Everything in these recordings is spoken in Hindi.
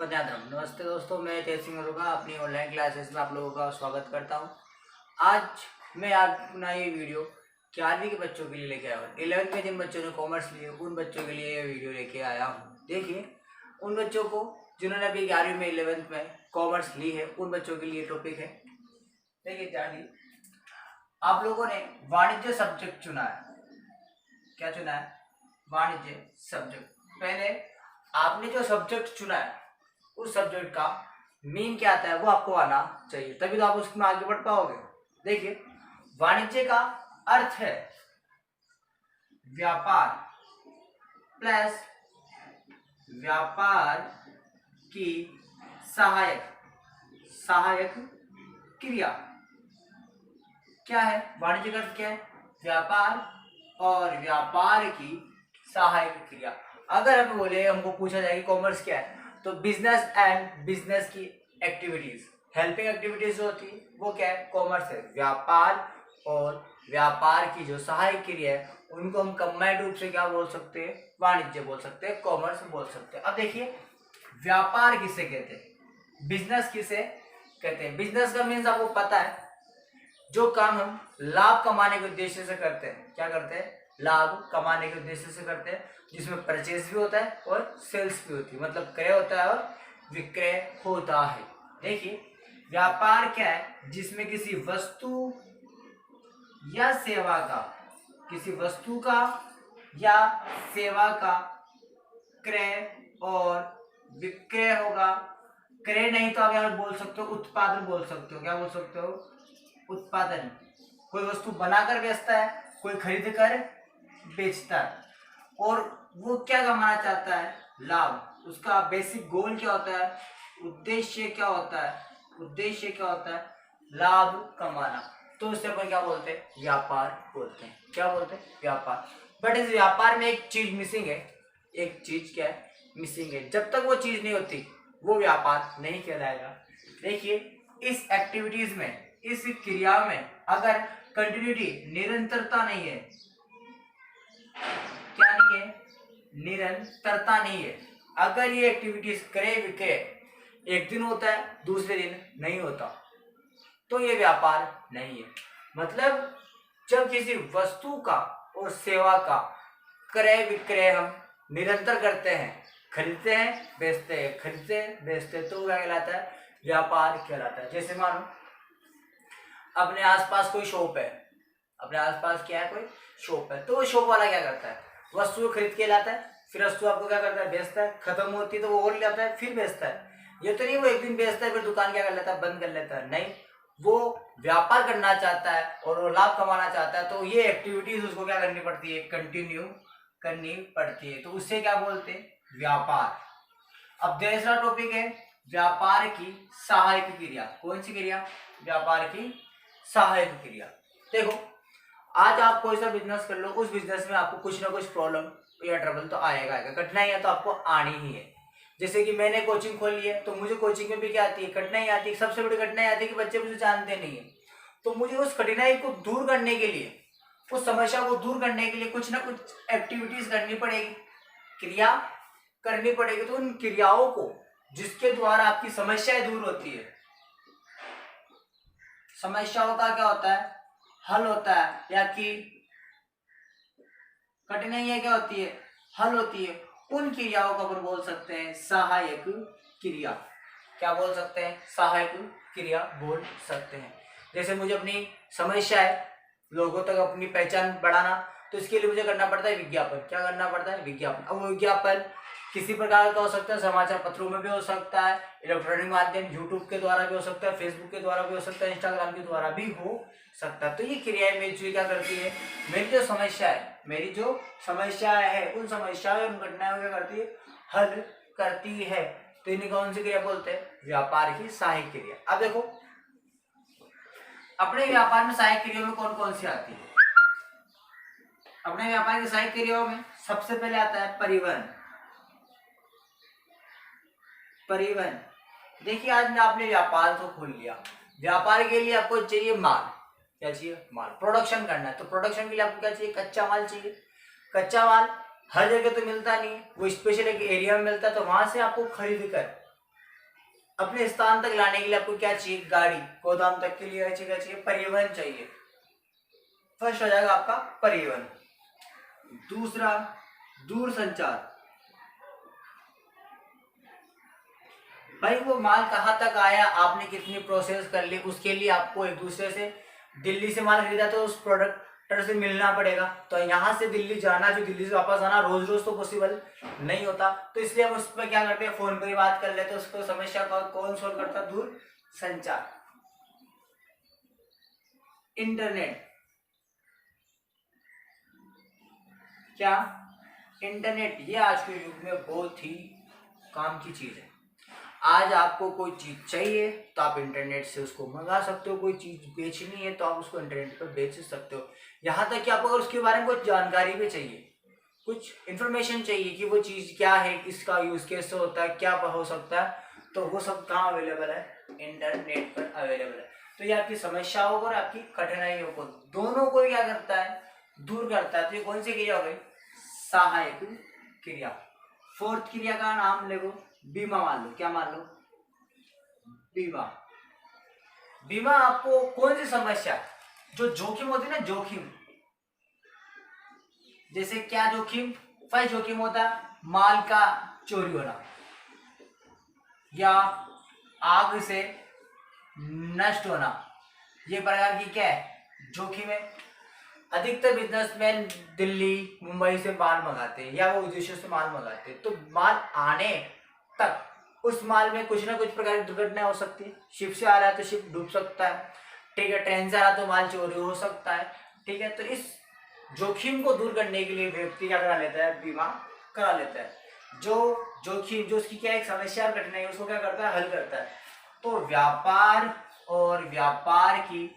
वंदे। नमस्ते दोस्तों, मैं तेज सिंह अरोगा अपनी ऑनलाइन क्लासेस में आप लोगों का स्वागत करता हूं। आज मैं अपना ये वीडियो 11वीं के बच्चों के लिए लेके आया हूँ। 11th में जिन बच्चों ने कॉमर्स लिए उन बच्चों के लिए ये वीडियो लेके आया हूँ। देखिए, उन बच्चों को जिन्होंने अभी 11वीं में 11th में कॉमर्स ली है उन बच्चों के लिए टॉपिक है। देखिए जानिए, आप लोगों ने वाणिज्य सब्जेक्ट चुना है। क्या चुना है? वाणिज्य सब्जेक्ट। पहले आपने जो सब्जेक्ट चुना है उस सब्जेक्ट का मीन क्या आता है वो आपको आना चाहिए, तभी तो आप उसमें आगे बढ़ पाओगे। देखिए, वाणिज्य का अर्थ है व्यापार प्लस व्यापार की सहायक सहायक क्रिया। क्या है वाणिज्य का अर्थ? क्या है? व्यापार और व्यापार की सहायक क्रिया। अगर हम बोले, हमको पूछा जाए कि कॉमर्स क्या है, तो बिजनेस एंड बिजनेस की एक्टिविटीज, हेल्पिंग एक्टिविटीज जो होती है वो क्या है? कॉमर्स है। व्यापार और व्यापार की जो सहायक क्रिया है उनको हम कंबाइंड रूप से क्या बोल सकते हैं? वाणिज्य बोल सकते हैं, कॉमर्स बोल सकते हैं। अब देखिए, व्यापार किसे कहते हैं, बिजनेस किसे कहते हैं? बिजनेस का मीन्स आपको पता है, जो काम हम लाभ कमाने के उद्देश्य से करते हैं। क्या करते हैं? लाभ कमाने के उद्देश्य से करते हैं, जिसमें परचेज भी होता है और सेल्स भी होती है, मतलब क्रय होता है और विक्रय होता है। देखिए, व्यापार क्या है? जिसमें किसी वस्तु या सेवा का, किसी वस्तु का या सेवा का क्रय और विक्रय होगा। क्रय नहीं तो आप यहाँ बोल सकते हो उत्पादन बोल सकते हो। क्या बोल सकते हो? उत्पादन। कोई वस्तु बनाकर बेचता है, कोई खरीद कर बेचता है, और वो क्या कमाना चाहता है? लाभ। उसका बेसिक गोल क्या होता है? उद्देश्य क्या होता है? उद्देश्य क्या होता है? लाभ कमाना। तो उससे अपन क्या बोलते हैं? व्यापार बोलते हैं। क्या बोलते हैं? व्यापार। बट इस व्यापार में एक चीज मिसिंग है। एक चीज क्या है? मिसिंग है। जब तक वो चीज नहीं होती वो व्यापार नहीं कहलाएगा। देखिए, इस एक्टिविटीज में, इस क्रिया में अगर कंटिन्यूटी, निरंतरता नहीं है, क्या नहीं है? निरंतरता नहीं है। अगर ये एक्टिविटीज क्रय विक्रय एक दिन होता है दूसरे दिन नहीं होता, तो ये व्यापार नहीं है। मतलब जब किसी वस्तु का और सेवा का क्रय विक्रय हम निरंतर करते हैं, खरीदते हैं बेचते हैं, खरीदते हैं बेचते हैं, तो क्या कहलाता है? व्यापार कहलाता है। जैसे मानो अपने आसपास कोई शॉप है, अपने आसपास क्या है? कोई शॉप है, तो वो शॉप वाला क्या करता है? वस्तु खरीद के लाता है, फिर वस्तु आपको क्या करता है? बेचता है। खत्म होती है तो वो और लाता है, फिर बेचता है। ये तो नहीं वो एक दिन बेचता है फिर दुकान क्या कर लेता है? बंद कर लेता है। नहीं, वो व्यापार करना चाहता है और वो लाभ कमाना चाहता है, तो ये एक्टिविटीज उसको क्या करनी पड़ती है? कंटिन्यू करनी पड़ती है। तो उससे क्या बोलते हैं? व्यापार। अब दूसरा टॉपिक है व्यापार की सहायक क्रिया। कौन सी क्रिया? व्यापार की सहायक क्रिया। देखो, आज आप कोई सा बिजनेस कर लो, उस बिजनेस में आपको कुछ ना कुछ प्रॉब्लम या ट्रबल तो आएगा, कठिनाइयां तो आपको आनी ही है। जैसे कि मैंने कोचिंग खोल ली है, तो मुझे कोचिंग में भी क्या आती है? कठिनाई आती है। सबसे बड़ी कठिनाई आती है कि बच्चे मुझे जानते नहीं है, तो मुझे उस कठिनाई को दूर करने के लिए, उस समस्या को दूर करने के लिए कुछ ना कुछ एक्टिविटीज करनी पड़ेगी, क्रिया करनी पड़ेगी। तो उन क्रियाओं को जिसके द्वारा आपकी समस्याएं दूर होती है, समस्याओं का क्या होता है? हल होता है, या कि कठिनाइयां क्या होती है? हल होती है। उन क्रियाओं को अपन बोल सकते हैं सहायक क्रिया। क्या बोल सकते हैं? सहायक क्रिया बोल सकते हैं। जैसे मुझे अपनी समस्या है, लोगों तक अपनी पहचान बढ़ाना, तो इसके लिए मुझे करना पड़ता है विज्ञापन। क्या करना पड़ता है? विज्ञापन। अब वो विज्ञापन किसी प्रकार का हो सकता है, समाचार पत्रों में भी हो सकता है, इलेक्ट्रॉनिक माध्यम यूट्यूब के द्वारा भी हो सकता है, फेसबुक के द्वारा भी हो सकता है, इंस्टाग्राम के द्वारा भी हो सकता है। तो ये क्रियाएं मेरी क्या करती है? मेरी जो समस्या है, मेरी जो समस्याएं है, उन समस्याओं उन घटनाओं क्या करती है? हल करती है। तो इन्हें कौन सी क्रिया बोलते हैं? व्यापार की सहायक क्रिया। अब देखो, अपने व्यापार में सहायक क्रियाओं में कौन कौन सी आती है? अपने व्यापार की सहायक क्रियाओं में सबसे पहले आता है परिवहन। परिवहन। देखिए, आज आपने व्यापार तो खोल लिया, व्यापार के लिए आपको चाहिए माल। क्या चाहिए? माल। प्रोडक्शन करना है, तो प्रोडक्शन के लिए आपको क्या चाहिए? कच्चा माल चाहिए। कच्चा माल हर जगह तो मिलता नहीं है, वो स्पेशल एक एरिया में मिलता है, तो वहां से आपको खरीद कर अपने स्थान तक लाने के लिए आपको क्या चाहिए, गाड़ी। गोदाम तक के लिए क्या चाहिए, परिवहन चाहिए। फर्स्ट हो जाएगा आपका परिवहन। दूसरा दूर संचार। भाई वो माल कहाँ तक आया, आपने कितनी प्रोसेस कर ली, उसके लिए आपको एक दूसरे से, दिल्ली से माल खरीदा तो उस प्रोडक्टर से मिलना पड़ेगा। तो यहाँ से दिल्ली जाना, जो दिल्ली से वापस आना रोज रोज तो पॉसिबल नहीं होता। तो इसलिए हम उस पर क्या करते हैं, फोन पर ही बात कर लेते हैं। उसको समस्या को कौन सोल्व करता है, दूर संचार। इंटरनेट। क्या इंटरनेट, ये आज के युग में बहुत ही काम की चीज है। आज आपको कोई चीज चाहिए तो आप इंटरनेट से उसको मंगा सकते हो, कोई चीज बेचनी है तो आप उसको इंटरनेट पर बेच सकते हो। यहाँ तक कि आपको अगर उसके बारे में कुछ जानकारी भी चाहिए, कुछ इंफॉर्मेशन चाहिए कि वो चीज क्या है, इसका यूज कैसे होता है, क्या हो सकता है, तो वो सब कहाँ अवेलेबल है, इंटरनेट पर अवेलेबल है। तो ये आपकी समस्याओं को और आपकी कठिनाइयों को दोनों को क्या करता है, दूर करता है। तो ये कौन सी क्रिया हो गई, सहायक क्रिया। फोर्थ क्रिया का नाम ले लो, बीमा मान लो। क्या मान लो, बीमा। बीमा आपको कौन सी समस्या, जो जोखिम होती है ना, जोखिम, जैसे क्या जोखिम, फर्स्ट जोखिम होता है माल का चोरी होना, या आग से नष्ट होना, ये प्रकार की क्या है, जोखिम है। अधिकतर बिजनेसमैन दिल्ली मुंबई से माल मंगाते हैं या वो विदेशों से माल मंगाते हैं, तो माल आने तक उस माल में कुछ ना कुछ प्रकार की दुर्घटना हो सकती है। शिप से आ रहा है तो शिप डूब सकता है, ठीक है। ट्रेन से आ रहा तो माल चोरी हो सकता है, ठीक है। तो इस जोखिम को दूर करने के लिए व्यक्ति क्या करा लेता है, बीमा करा लेता है। जो जोखिम, जो उसकी क्या एक समस्या और कठिनाई, उसको क्या करता है, हल करता है। तो व्यापार और व्यापार की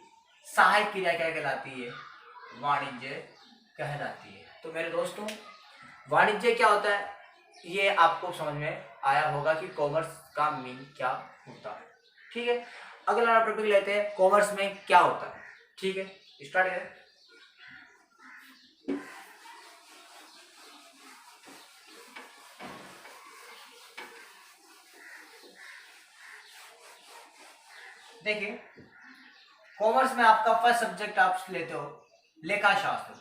सहायक क्रिया क्या कहलाती है, वाणिज्य कहलाती है। तो मेरे दोस्तों, वाणिज्य क्या होता है, ये आपको समझ में आया होगा कि कॉमर्स का मीन क्या होता है, ठीक है। अगला टॉपिक लेते हैं, कॉमर्स में क्या होता है, ठीक है। स्टार्ट करें। देखिए, कॉमर्स में आपका फर्स्ट सब्जेक्ट आप लेते हो लेखा शास्त्र।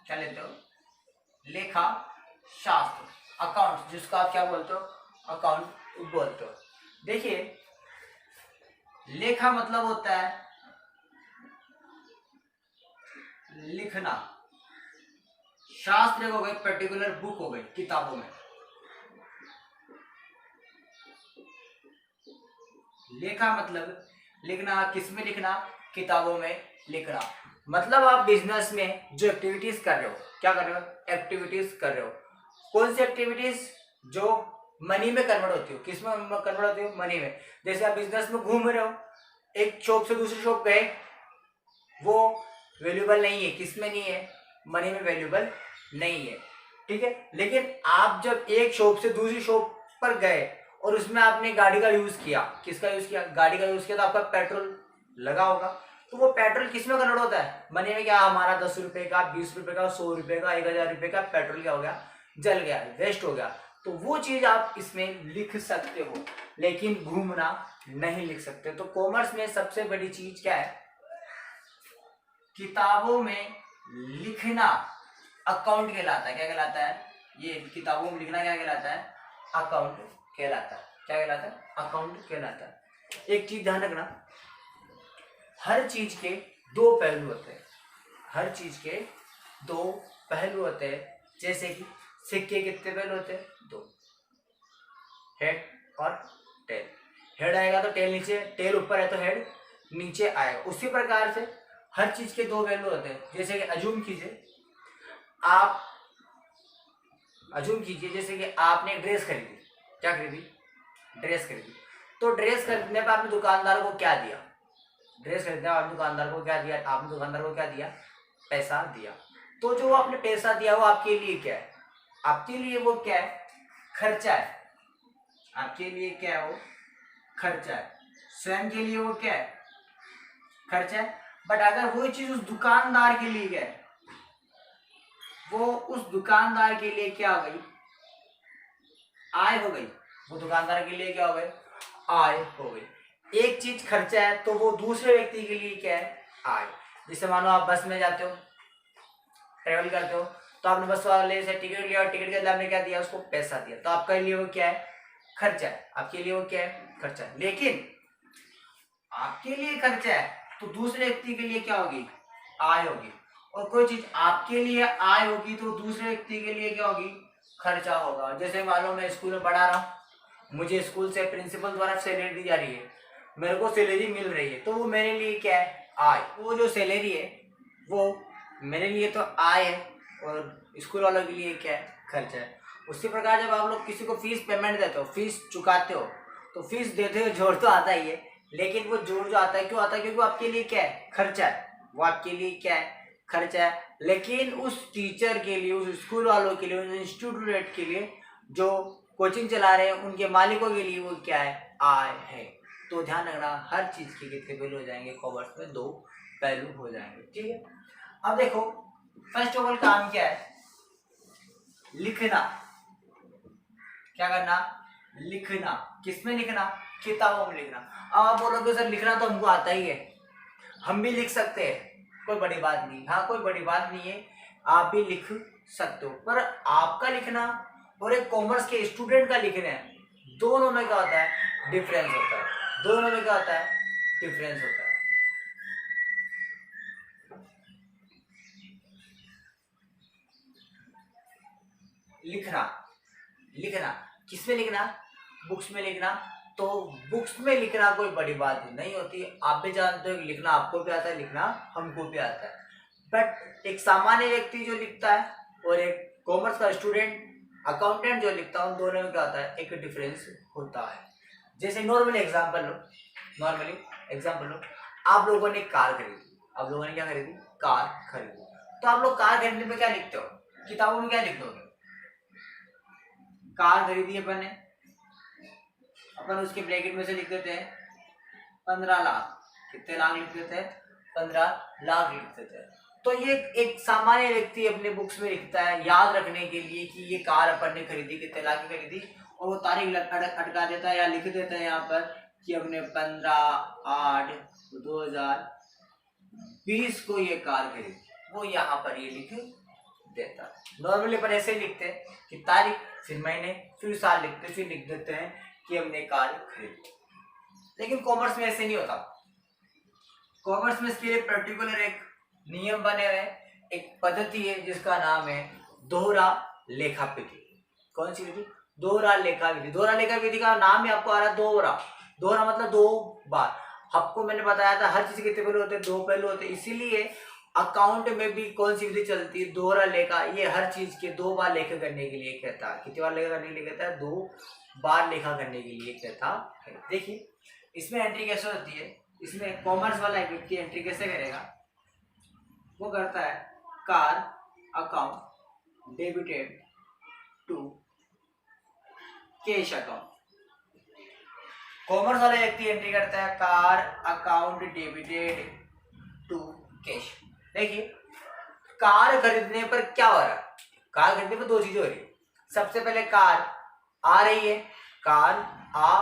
क्या लेते हो, लेखा शास्त्र, अकाउंट, जिसको आप क्या बोलते हो, अकाउंट बोलते हो। देखिए, लेखा मतलब होता है लिखना, शास्त्र हो गए पर्टिकुलर बुक हो गई, किताबों में। लेखा मतलब लिखना, किसमें लिखना, किताबों में लिखना। मतलब आप बिजनेस में जो एक्टिविटीज कर रहे हो, क्या कर रहे हो, एक्टिविटीज कर रहे हो। कौन सी एक्टिविटीज, जो मनी में कन्वर्ट होती हो, किस में कन्वर्ट होती हो, मनी में। जैसे आप बिजनेस में घूम रहे हो, एक शॉप से दूसरी शॉप गए, वो वैल्यूबल नहीं है, किस में नहीं है, मनी में वैल्यूबल नहीं है, ठीक है। लेकिन आप जब एक शॉप से दूसरी शॉप पर गए और उसमें आपने गाड़ी का यूज किया, किसका यूज किया, गाड़ी का यूज किया, तो आपका पेट्रोल लगा होगा। तो वो पेट्रोल किस में कन्वर्ट होता है, मनी में। क्या हमारा 10 रुपए का, 20 रुपए का, 100 रुपए का, 1000 रुपए का पेट्रोल क्या हो गया, जल गया, वेस्ट हो गया। तो वो चीज आप इसमें लिख सकते हो, लेकिन घूमना नहीं लिख सकते। तो कॉमर्स में सबसे बड़ी चीज क्या है, किताबों में लिखना अकाउंट कहलाता है। क्या कहलाता है, ये किताबों में लिखना क्या कहलाता है, अकाउंट कहलाता है। क्या कहलाता है, अकाउंट कहलाता है। एक चीज ध्यान रखना, हर चीज के दो पहलू होते हैं, हर चीज के दो पहलू होते हैं। जैसे कि सिक्के कितने पहलू होते हैं, दो, हेड और टेल। हेड आएगा तो टेल नीचे, टेल ऊपर है तो हेड नीचे आएगा। उसी प्रकार से हर चीज के दो पहलू होते हैं। जैसे कि अज्यूम कीजिए, आप अज्यूम कीजिए जैसे कि आपने ड्रेस खरीदी, क्या खरीदी, ड्रेस खरीदी। तो ड्रेस खरीदने पर आपने दुकानदार को क्या दिया, ड्रेस खरीदने पर आपने दुकानदार को क्या दिया, आपने दुकानदार को क्या दिया, पैसा दिया। तो जो आपने पैसा दिया वो आपके लिए क्या है, आपके लिए वो क्या है, खर्चा है। आपके लिए क्या है, वो खर्चा है। स्वयं के लिए वो क्या है, खर्चा है। बट अगर वो चीज उस दुकानदार के लिए क्या है, वो उस दुकानदार के लिए क्या हो गई, आय हो गई, वो दुकानदार के लिए क्या हो गई, आय हो गई। एक चीज खर्चा है तो वो दूसरे व्यक्ति के लिए क्या है, आय। जैसे मानो आप बस में जाते हो, ट्रेवल करते हो, तो आपने बस वाले से टिकट लिया और टिकट के अंदर आपने क्या दिया, उसको पैसा दिया, तो आपके लिए वो क्या है, खर्चा है। आपके लिए वो क्या है, खर्चा है। लेकिन आपके लिए खर्चा है तो दूसरे व्यक्ति के लिए क्या होगी, आय होगी। और कोई चीज आपके लिए आय होगी तो दूसरे व्यक्ति के लिए क्या होगी, खर्चा होगा। जैसे मान लो मैं स्कूल में पढ़ा रहा हूँ, मुझे स्कूल से प्रिंसिपल द्वारा सैलरी दी जा रही है, मेरे को सैलरी मिल रही है, तो वो मेरे लिए क्या है, आय। वो जो सैलरी है वो मेरे लिए तो आय है और स्कूल वालों के लिए क्या है, खर्चा है। उसी प्रकार जब आप लोग किसी को फीस पेमेंट देते हो, फीस चुकाते हो, तो फीस देते हो जोड़ तो आता ही है, लेकिन वो जोड़ जो आता है क्यों आता है, क्योंकि वो आपके लिए क्या है, खर्चा है। वो आपके लिए क्या है, खर्चा है। लेकिन उस टीचर के लिए, उस स्कूल वालों के लिए, उस इंस्टीट्यूट के लिए जो कोचिंग चला रहे हैं, उनके मालिकों के लिए वो क्या है, आय है। तो ध्यान रखना, हर चीज के कितने पहलू हो जाएंगे, कॉमर्स में दो पहलू हो जाएंगे, ठीक है। अब देखो फर्स्ट ऑफ ऑल काम क्या है, लिखना। क्या करना, लिखना। किसमें लिखना, किताबों में लिखना। अब आप बोलोगे सर लिखना तो हमको आता ही है, हम भी लिख सकते हैं, कोई बड़ी बात नहीं। हाँ कोई बड़ी बात नहीं है, आप भी लिख सकते हो, पर आपका लिखना और एक कॉमर्स के स्टूडेंट का लिखना, दोनों में क्या होता है, डिफरेंस होता है। दोनों में क्या होता है, डिफरेंस होता है। लिखना, लिखना किसमें लिखना, बुक्स में लिखना। तो बुक्स में लिखना कोई बड़ी बात नहीं होती, आप भी जानते हो कि लिखना आपको भी आता है, लिखना हमको भी आता है। बट एक सामान्य व्यक्ति जो लिखता है और एक कॉमर्स का स्टूडेंट, अकाउंटेंट जो लिखता है, उन दोनों में क्या होता है, एक डिफरेंस होता है। जैसे नॉर्मली एग्जांपल लो, नॉर्मली एग्जांपल लो, आप लोगों ने कार खरीदी, आप लोगों ने क्या खरीदी, कार खरीदी। तो आप लोग कार खरीदने में क्या लिखते हो, किताबों में क्या लिखते हो, कार खरीदी अपन ने, अपन उसके ब्रैकेट में से लिख देते हैं 15 लाख। कितने लाख लिख देते हैं, 15 लाख लिख देते हैं। तो ये एक सामान्य व्यक्ति अपने बुक्स में लिखता है याद रखने के लिए कि ये कार अपन ने खरीदी, कितने लाख की खरीदी, और वो तारीख अटका देता है या लिख देता है यहाँ पर कि हमने 15/8/2020 को ये कार खरीदी, वो यहाँ पर ये लिख देता है। नॉर्मली अपन ऐसे ही लिखते हैं कि तारीख, फिर महीने, फिर साल लिखते, फिर लिख देते हैं कि हमने कार खरीदी। लेकिन कॉमर्स में ऐसे नहीं होता। कॉमर्स में इसके लिए पर्टिकुलर एक नियम बने हुए, एक पद्धति है जिसका नाम है दोहरा लेखा विधि। कौन सी विधि, दोहरा लेखा विधि। दोहरा लेखा विधि का नाम ही आपको आ रहा है दोहरा। दोहरा मतलब दो बार। आपको मैंने बताया था हर चीज के कितने पहलू होते हैं, दो पहलू होते हैं। इसीलिए अकाउंट में भी कौन सी विधि चलती है, दोहरा लेखा। ये हर चीज के दो बार लेखा करने के लिए कहता है। कितनी बार लेखा करने के लिए कहता है, 2 बार लेखा करने के लिए कहता है। देखिए इसमें एंट्री कैसे होती है, इसमें कॉमर्स वाला व्यक्ति एंट्री कैसे करेगा, वो करता है car account debited to cash account. Commerce वाला व्यक्ति एंट्री करता है car account debited to cash. देखिए कार खरीदने पर क्या हो रहा है, कार खरीदने पर दो चीजें हो रही है। सबसे पहले कार आ रही है, कार आ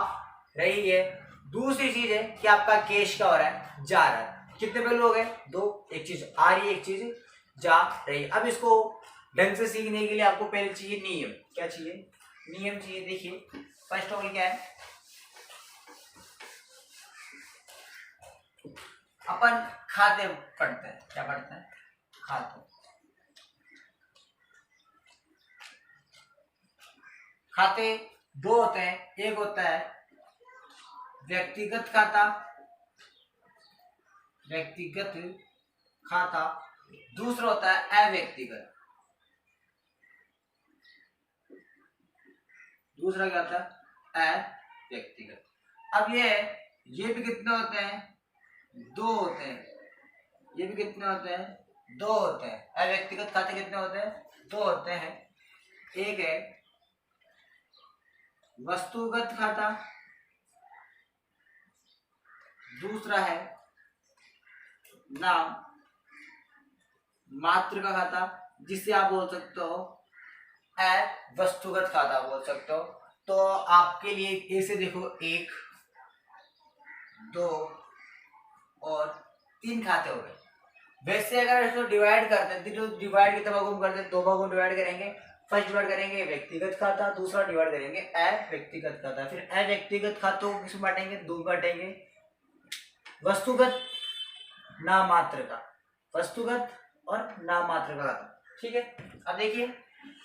रही है। दूसरी चीज है कि आपका कैश क्या हो रहा है, जा रहा है। कितने पहलू हो गए, दो। एक चीज आ रही है, एक चीज जा रही है। अब इसको ढंग से सीखने के लिए आपको पहले चाहिए नियम। क्या चाहिए, नियम चाहिए। देखिए फर्स्ट ऑफ ऑल क्या है, अपन खाते पढ़ते हैं। क्या पढ़ते हैं, खाते। खाते दो होते हैं, एक होता है व्यक्तिगत खाता, व्यक्तिगत खाता। दूसरा होता है अव्यक्तिगत। दूसरा क्या होता है, अव्यक्तिगत। अब ये भी कितने होते हैं, दो होते हैं। ये भी कितने होते हैं, दो होते हैं। अव्यक्तिगत खाते कितने होते हैं, दो होते हैं। एक है वस्तुगत खाता, दूसरा है नाम मात्र का खाता, जिसे आप बोल सकते हो अवस्तुगत खाता बोल सकते हो। तो आपके लिए एक से देखो, 1, 2 और 3 खाते हो गए। वैसे अगर इसको डिवाइड करते हैं तो डिवाइड कितने भागों में करते हैं, 2 भागों में डिवाइड करेंगे। फर्स्ट डिवाइड करेंगे व्यक्तिगत खाता, दूसरा डिवाइड करेंगे अव्यक्तिगत खाता। फिर अव्यक्तिगत खातों को किस बांटेंगे, 2 बांटेंगे, वस्तुगत नाममात्र का, वस्तुगत और नाममात्र का खाता। ठीक है, अब देखिए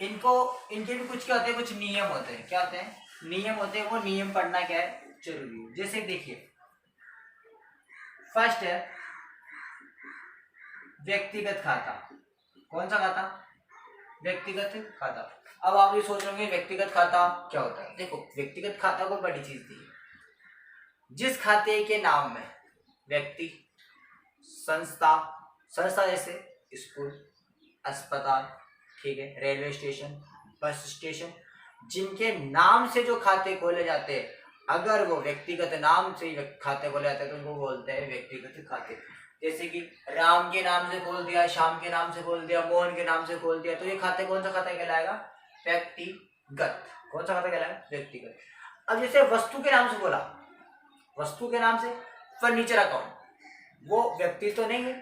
इनके भी कुछ क्या होते हैं, कुछ नियम होते हैं। क्या होते हैं, नियम होते हैं। वो नियम पढ़ना क्या है, जरूरी है। जैसे देखिए फर्स्ट है व्यक्तिगत खाता। कौन सा खाता, व्यक्तिगत खाता। अब आप ये सोच रहे होंगे व्यक्तिगत खाता क्या होता है। देखो व्यक्तिगत खाता को बड़ी चीज दी है। जिस खाते के नाम में व्यक्ति, संस्था, संस्था जैसे स्कूल, अस्पताल, ठीक है, रेलवे स्टेशन, बस स्टेशन, जिनके नाम से जो खाते खोले जाते हैं, अगर वो व्यक्तिगत नाम से खाते खोले जाते हैं तो उनको बोलते हैं व्यक्तिगत खाते। जैसे कि राम के नाम से खोल दिया, श्याम के नाम से खोल दिया, मोहन के नाम से खोल दिया, तो ये खाते कौन सा खाता कहलाएगा, व्यक्तिगत। कौन सा खाता कहलाएगा, व्यक्तिगत। अब जैसे वस्तु के नाम से बोला, वस्तु के नाम से फर्नीचर अकाउंट, वो व्यक्ति तो नहीं है,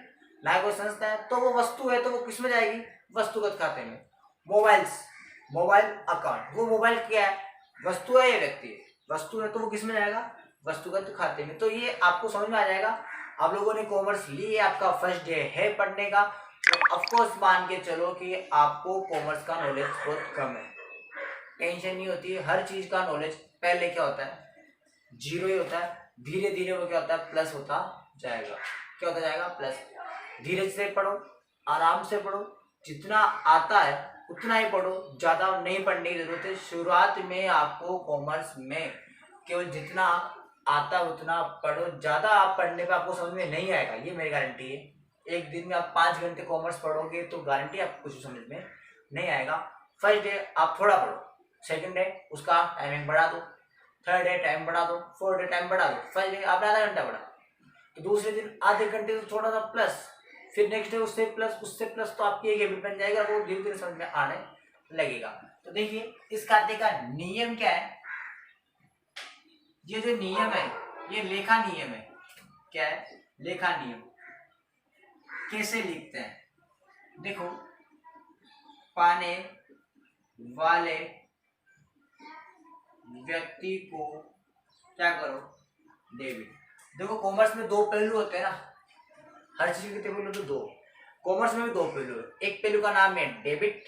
ना कोई संस्था है, तो वो वस्तु है, तो वो किस में जाएगी, वस्तुगत खाते में। मोबाइल अकाउंट, वो मोबाइल क्या है, वस्तु है या व्यक्ति है, वस्तु है, तो वो किस में जाएगा, वस्तुगत खाते में। तो ये आपको समझ में आ जाएगा। आप लोगों ने कॉमर्स ली है, आपका फर्स्ट डे है पढ़ने का, तो ऑफकोर्स मान के चलो कि आपको कॉमर्स का नॉलेज बहुत कम है। टेंशन नहीं होती है, हर चीज का नॉलेज पहले क्या होता है, 0 ही होता है, धीरे धीरे वो क्या होता है, प्लस होता जाएगा। क्या होता जाएगा, प्लस। धीरे से पढ़ो, आराम से पढ़ो, जितना आता है उतना ही पढ़ो, ज्यादा नहीं पढ़ने की जरूरत है। शुरुआत में आपको कॉमर्स में केवल जितना आता है उतना पढ़ो, ज्यादा आप पढ़ने पे आपको समझ में नहीं आएगा, ये मेरी गारंटी है। एक दिन में आप 5 घंटे कॉमर्स पढ़ोगे तो गारंटी आपको कुछ समझ में नहीं आएगा। फर्स्ट डे आप थोड़ा पढ़ो, सेकंड डे उसका टाइमिंग बढ़ा दो, थर्ड डे टाइम बढ़ा दो, फोर्थ डे टाइम बढ़ा दो। फर्स्ट डे आपने आधा घंटा पढ़ा, तो दूसरे दिन आधे घंटे से थोड़ा सा प्लस, फिर नेक्स्ट डे उससे प्लस, उससे प्लस, तो आपकी एक हैबिट बन जाएगा, वो धीरे धीरे समझ में आने लगेगा। तो देखिए इस खाते का नियम क्या है, ये जो नियम है ये लेखा नियम है। क्या है, लेखा नियम। कैसे लिखते हैं, देखो पाने वाले व्यक्ति को क्या करो, डेबिट। देखो कॉमर्स में 2 पहलू होते हैं ना, हर चीज के कितने पहलू, तो 2। कॉमर्स में भी 2 पहलू है, एक पहलू का नाम है डेबिट,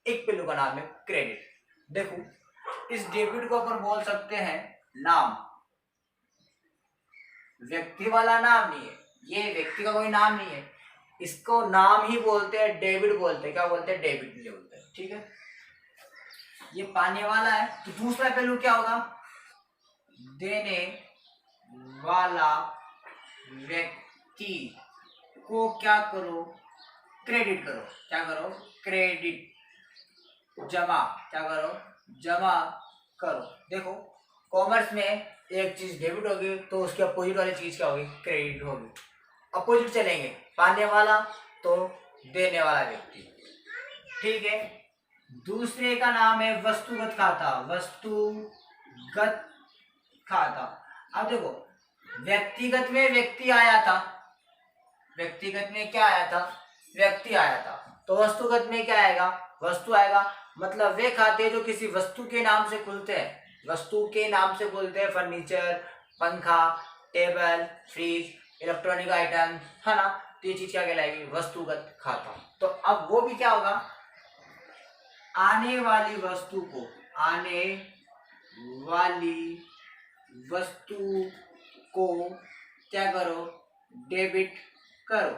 एक पहलू का नाम है क्रेडिट। देखो इस डेबिट को अपन बोल सकते हैं नाम, व्यक्ति वाला नाम नहीं है, ये व्यक्ति का कोई नाम नहीं है, इसको नाम ही बोलते हैं, डेबिट बोलते हैं। क्या बोलते हैं, डेबिट बोलते हैं। ठीक है, ये पाने वाला है, तो दूसरा पहलू क्या होगा, देने वाला व्यक्ति को क्या करो, क्रेडिट करो। क्या करो, क्रेडिट, जमा। क्या करो, जमा करो। देखो कॉमर्स में एक चीज डेबिट होगी तो उसके अपोजिट वाली चीज क्या होगी, क्रेडिट होगी। अपोजिट चलेंगे, पाने वाला तो देने वाला व्यक्ति। ठीक है, दूसरे का नाम है वस्तुगत खाता, वस्तुगत खाता। अब देखो व्यक्तिगत में व्यक्ति आया था, व्यक्तिगत में क्या आया था, व्यक्ति आया था, तो वस्तुगत में क्या आएगा, वस्तु आएगा। मतलब वे खाते जो किसी वस्तु के नाम से खुलते हैं, वस्तु के नाम से खुलते हैं, फर्नीचर, पंखा, टेबल, फ्रिज, इलेक्ट्रॉनिक आइटम, है ना, तो ये चीज क्या कहलाएगी, वस्तुगत खाता। तो अब वो भी क्या होगा, आने वाली वस्तु को, आने वाली वस्तु को क्या करो, डेबिट करो।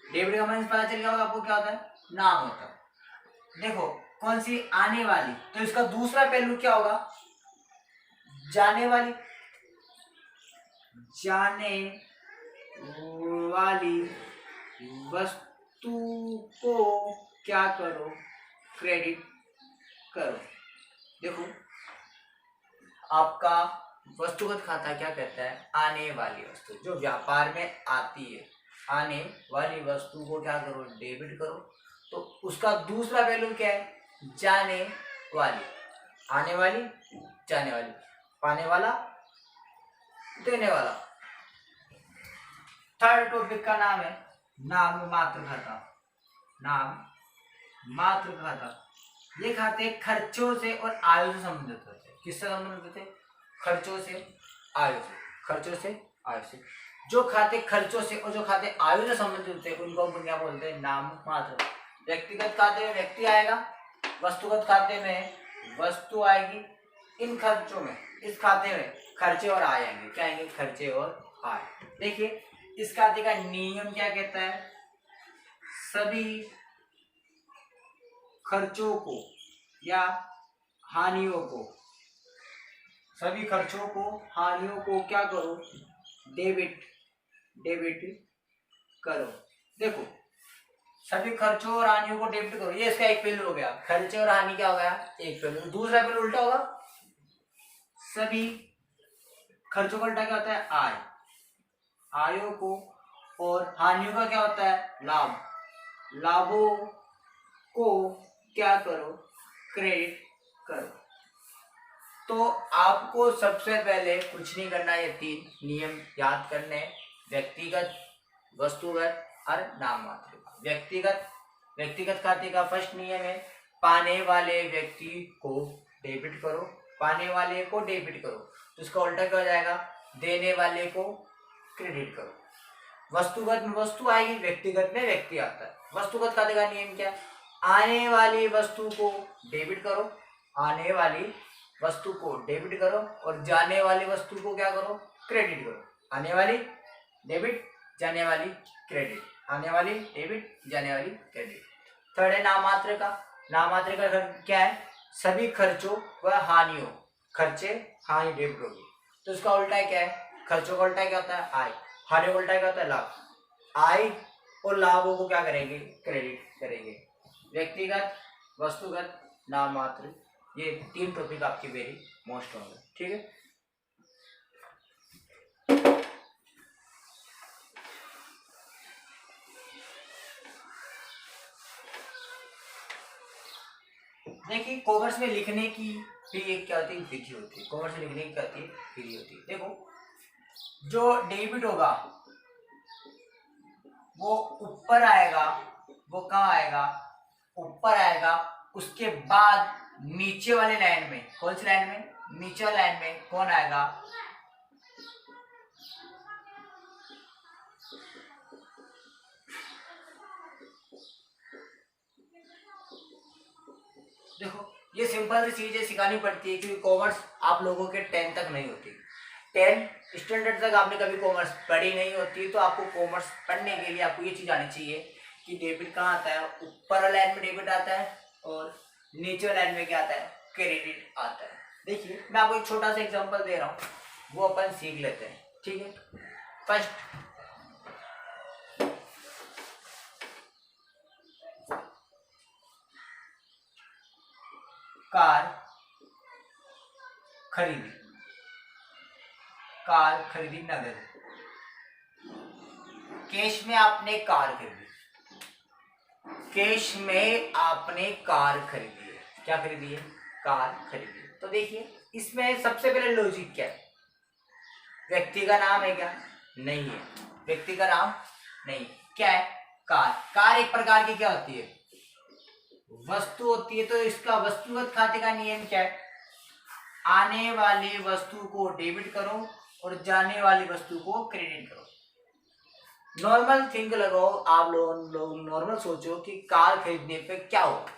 डेबिट का मतलब पता चल गया होगा आपको, क्या होता है, नाम होता है। देखो कौन सी, आने वाली, तो इसका दूसरा पहलू क्या होगा, जाने वाली। जाने वाली वस्तु को क्या करो, क्रेडिट करो। देखो आपका वस्तुगत खाता क्या कहता है, आने वाली वस्तु जो व्यापार में आती है, आने वाली वस्तु को क्या करो, डेबिट करो। तो उसका दूसरा वैल्यू क्या है, जाने वाली। आने वाली, जाने वाली, पाने वाला, देने वाला। थर्ड टॉपिक का नाम है नाम मात्र खाता। नाम मात्र खाता, ये खाते खर्चों से और आयु से संबंधित होते हैं। किससे संबंधित होते हैं? खर्चों से, आयु से। खर्चों से, आयु से। जो खाते खर्चों से और जो खाते आयु से संबंधित होते हैं उनको हम क्या बोलते हैं? नाम मात्र। व्यक्तिगत खाते में व्यक्ति आएगा, वस्तुगत खाते में वस्तु आएगी, इन खर्चों में, इस खाते में खर्चे और आय आएंगे। क्या आएंगे? खर्चे और आय। देखिए इस खाते का नियम क्या कहता है? सभी खर्चों को या हानियों को, सभी खर्चों को, हानियों को क्या करो? डेबिट करो। देखो सभी खर्चों और हानियों को डेबिट करो, ये इसका एक पहलू हो गया। खर्चे और हानि क्या हो गया? एक पहलू। दूसरा पहलू उल्टा होगा, सभी खर्चों का उल्टा क्या होता है? आय। आयों को और हानियों का क्या होता है? लाभ। लाभों को क्या करो? क्रेडिट करो। तो आपको सबसे पहले कुछ नहीं करना, ये 3 नियम याद करने हैं। व्यक्तिगत, वस्तुगत और नाम मात्र का। व्यक्तिगत खाते का फर्स्ट नियम है पाने वाले व्यक्ति को डेबिट करो। पाने वाले को डेबिट करो तो इसका उल्टा क्या हो जाएगा? देने वाले को क्रेडिट करो। वस्तुगत में वस्तु आएगी, व्यक्तिगत में व्यक्ति आता है। वस्तुगत खाते का नियम क्या है? आने वाली वस्तु को डेबिट करो, आने वाली वस्तु को डेबिट करो और जाने वाली वस्तु को क्या करो? क्रेडिट करो। आने वाली डेबिट, जाने वाली क्रेडिट। आने वाली डेबिट, जाने वाली क्रेडिट। थर्ड है नाममात्र का। नाममात्र का क्या है? सभी खर्चों व हानियों, खर्चे हानि डेबिट होगी तो उसका उल्टा क्या है? खर्चों का उल्टा क्या होता है? आय। हानि का उल्टा क्या होता है? लाभ। आय और लाभों को क्या करेंगे? क्रेडिट करेंगे। व्यक्तिगत, वस्तुगत, नाममात्र, ये 3 टॉपिक आपके वेरी मोस्ट होंगे। ठीक है, देखिए कॉमर्स में लिखने की भी एक क्या होती है? विधि होती है। कॉमर्स में लिखने की क्या होती है? विधि होती है। देखो जो डेबिट होगा वो ऊपर आएगा, वो कहाँ आएगा? ऊपर आएगा। उसके बाद नीचे वाले लाइन में, कौन सी लाइन में? नीचे वाले लाइन में कौन आएगा? देखो ये सिंपल सी चीजें सिखानी पड़ती है क्योंकि कॉमर्स आप लोगों के 10 तक नहीं होती। 10 स्टैंडर्ड तक आपने कभी कॉमर्स पढ़ी नहीं होती, तो आपको कॉमर्स पढ़ने के लिए आपको ये चीज आनी चाहिए कि डेबिट कहाँ आता है? ऊपर लाइन में डेबिट आता है और नीचे लाइन में क्या आता है? क्रेडिट आता है। देखिए मैं आपको एक छोटा सा एग्जांपल दे रहा हूँ, वो अपन सीख लेते हैं। ठीक है, फर्स्ट कार खरीदी, कार खरीदी नगद। कैश में आपने कार खरीदी, कैश में आपने कार खरीदी है। क्या खरीदी है? कार खरीदी है। तो देखिए इसमें सबसे पहले लॉजिक क्या है? व्यक्ति का नाम है क्या? नहीं है, व्यक्ति का नाम नहीं। क्या है? कार। कार एक प्रकार की क्या होती है? वस्तु होती है। तो इसका वस्तुगत खाते का नियम क्या है? आने वाली वस्तु को डेबिट करो और जाने वाली वस्तु को क्रेडिट करो। नॉर्मल थिंक लगाओ, आप लोग नॉर्मल सोचो कि कार खरीदने पे क्या होगा।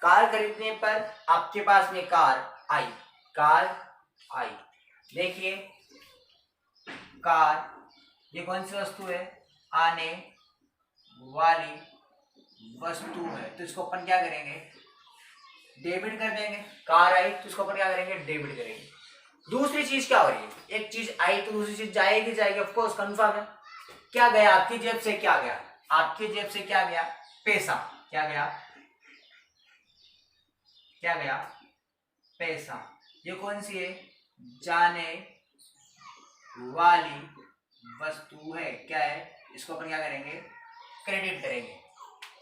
कार खरीदने पर आपके पास में कार आई, कार आई। देखिए कार ये कौन सी वस्तु है? आने वाली वस्तु है, तो इसको अपन क्या करेंगे? डेबिट कर देंगे। कार आई तो इसको अपन क्या करेंगे? डेबिट करेंगे। दूसरी चीज क्या हो रही है? एक चीज आई तो दूसरी चीज जाएगी, जाएगी ऑफ कोर्स, कंफर्म है। क्या गया आपकी जेब से? क्या गया आपकी जेब से? क्या गया? पैसा। क्या गया? क्या गया? पैसा। ये कौन सी है? जाने वाली वस्तु है। क्या है? इसको अपन क्या करेंगे? क्रेडिट करेंगे।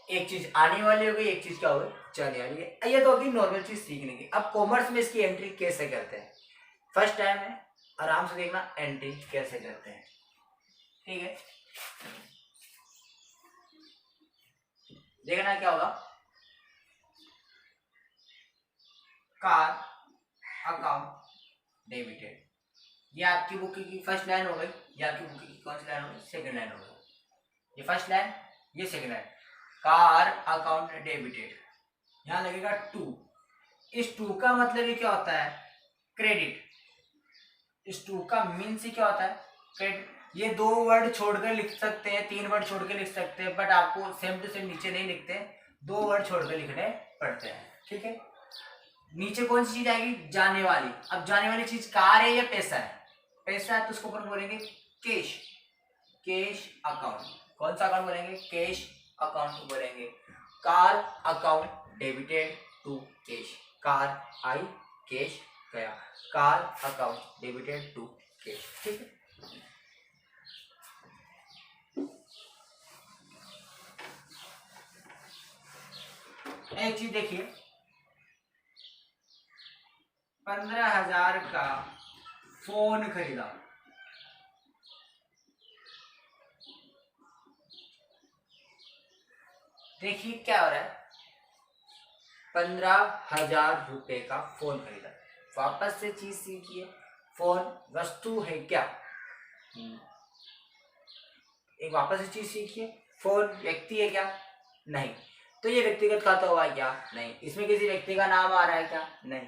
एक चीज आने वाली हो गई, एक चीज क्या हो गई? चलिए यार, ये तो होगी नॉर्मल चीज सीखने की। अब कॉमर्स में इसकी एंट्री कैसे करते हैं, फर्स्ट टाइम है, आराम से देखना एंट्री कैसे करते हैं, ठीक है। देखना क्या होगा, कार अकाउंट डेबिटेड, ये आपकी बुक की फर्स्ट लाइन हो गई, ये आपकी बुक की कौन सी लाइन हो गई, सेकंड लाइन हो गई। ये फर्स्ट लाइन, ये second line, car account debited, यहां लगेगा 2। इस 2 का मतलब ये क्या होता है, क्रेडिट। इस 2 का मीन से क्या होता है, क्रेडिट। ये 2 वर्ड छोड़कर लिख सकते हैं, 3 वर्ड छोड़कर लिख सकते हैं, बट आपको सेम टू सेम नीचे नहीं लिखते, 2 वर्ड छोड़कर लिखने पड़ते हैं, ठीक है। नीचे कौन सी चीज आएगी, जाने वाली। अब जाने वाली चीज कार है या पैसा है, पैसा है तो उसको अपन बोलेंगे कैश, कैश अकाउंट। कौन सा अकाउंट बोलेंगे, कैश अकाउंट बोलेंगे। Car account debited to cash, car आई कैश गया, car account debited to cash, ठीक है। एक चीज देखिए, 15,000 का फोन खरीदा, देखिए क्या हो रहा है, 15,000 रुपए का फोन खरीदा। वापस से चीज सीखिए, फोन वस्तु है क्या, एक वापस से चीज सीखिए, फोन व्यक्ति है क्या, नहीं। तो ये व्यक्तिगत खाता हुआ है क्या, नहीं। इसमें किसी व्यक्ति का नाम आ रहा है क्या, नहीं।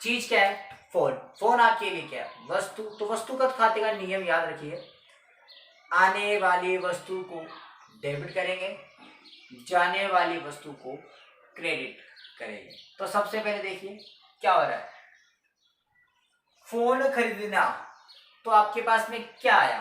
चीज क्या है, फोन। फोन आपके लिए क्या है, वस्तु। तो वस्तुगत खाते का नियम याद रखिए, आने वाली वस्तु को डेबिट करेंगे, जाने वाली वस्तु को क्रेडिट करेंगे। तो सबसे पहले देखिए क्या हो रहा है, फोन खरीदना, तो आपके पास में क्या आया,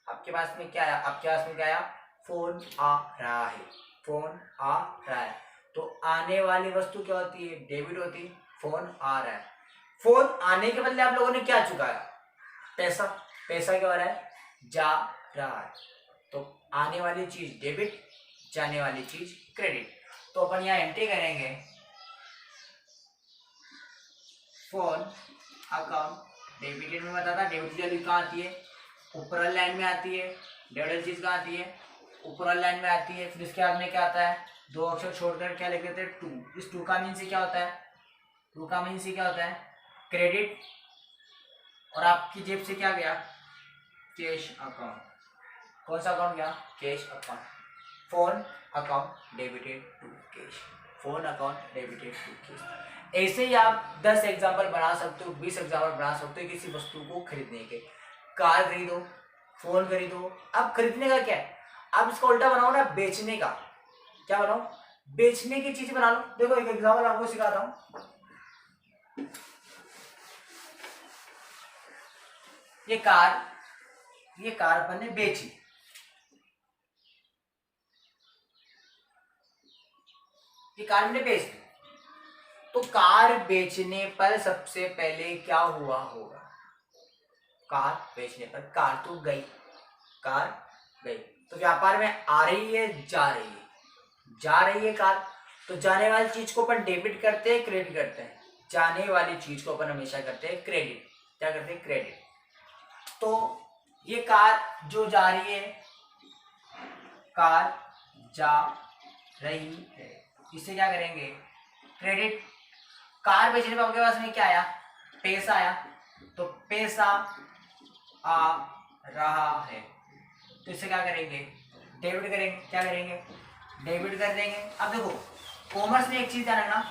आपके पास में क्या आया, आपके पास में क्या आया, फोन आ रहा है, फोन आ रहा है। तो आने वाली वस्तु क्या होती है, डेबिट होती है, फोन आ रहा है। फोन आने के बदले आप लोगों ने क्या चुकाया, पैसा। पैसा क्या हो रहा है, जा रहा है। तो आने वाली चीज डेबिट, जाने वाली चीज क्रेडिट। तो अपन यहाँ एंट्री करेंगे, फोन अकाउंट डेबिटेड में बताता, डेबिट की वैल्यू कहाँ आती है, ऊपर लाइन में आती है। डेबिट चीज कहाँ आती है, ऊपर लाइन में आती है। फिर इसके बाद में क्या आता है, 2 अक्षर छोड़कर क्या लिख देते हैं, 2। इस 2 का मीन से क्या होता है, 2 का मीन से क्या होता है, क्रेडिट। और आपकी जेब से क्या गया, कैश अकाउंट। कौन सा अकाउंट गया, cash account. Phone account debited to cash, phone account debited to cash. ऐसे ही आप 10 एग्जाम्पल बना सकते हो, 20 एग्जाम्पल बना सकते हो किसी वस्तु को खरीदने के। कार खरीदो, फोन खरीदो। अब खरीदने का क्या है, आप इसका उल्टा बनाओ ना, बेचने का। क्या बनाओ, बेचने की चीज बना लो। देखो एक एग्जाम्पल आपको सिखाता हूं, ये कार अपन ने बेची, ये कार मैंने बेच दी। तो कार बेचने पर सबसे पहले क्या हुआ होगा, कार बेचने पर कार तो गई, कार गई। तो व्यापार में आ रही है, जा रही है, जा रही है कार। तो जाने वाली चीज को अपन डेबिट करते हैं, क्रेडिट करते हैं। जाने वाली चीज को अपन हमेशा करते हैं क्रेडिट। क्या करते हैं, क्रेडिट। तो ये कार जो जा रही है, कार जा रही है, इसे क्या करेंगे, क्रेडिट। कार बेचने पर आपके पास में क्या आया, पैसा आया। तो पैसा आ रहा है, तो इसे क्या करेंगे, डेबिट करेंगे। क्या करेंगे, डेबिट कर देंगे। अब देखो कॉमर्स में एक चीज ध्यान रखना,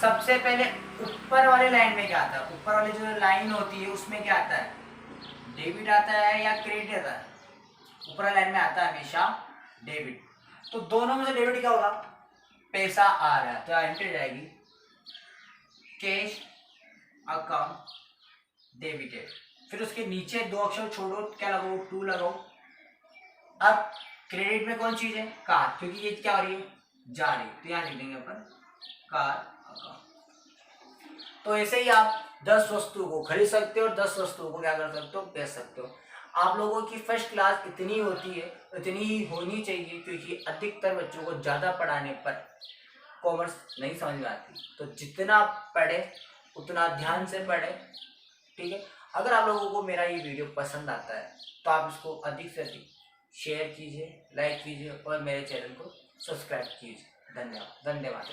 सबसे पहले ऊपर वाले लाइन में क्या आता है, ऊपर वाली जो लाइन होती है उसमें क्या आता है, डेबिट आता है या क्रेडिट आता है। ऊपर लाइन में आता है हमेशा डेबिट। तो दोनों में से डेबिट क्या होगा, पैसा आ रहा है, तो एंट्री जाएगी कैश अकाउंट डेबिटेड। फिर उसके नीचे 2 अक्षर छोड़ो, क्या लगाओ, 2 लगाओ। अब क्रेडिट में कौन चीज है, कार, क्योंकि ये क्या हो रही है, जा रही, तो यहां लिख देंगे अपन कार अकाउंट। तो ऐसे ही आप 10 वस्तुओं को खरीद सकते हो और 10 वस्तुओं को क्या कर सकते हो, बेच सकते हो। आप लोगों की फर्स्ट क्लास इतनी होती है, इतनी होनी चाहिए, क्योंकि अधिकतर बच्चों को ज़्यादा पढ़ाने पर कॉमर्स नहीं समझ में आती। तो जितना पढ़े उतना ध्यान से पढ़े, ठीक है। अगर आप लोगों को मेरा ये वीडियो पसंद आता है तो आप इसको अधिक से अधिक शेयर कीजिए, लाइक कीजिए और मेरे चैनल को सब्सक्राइब कीजिए। धन्यवाद।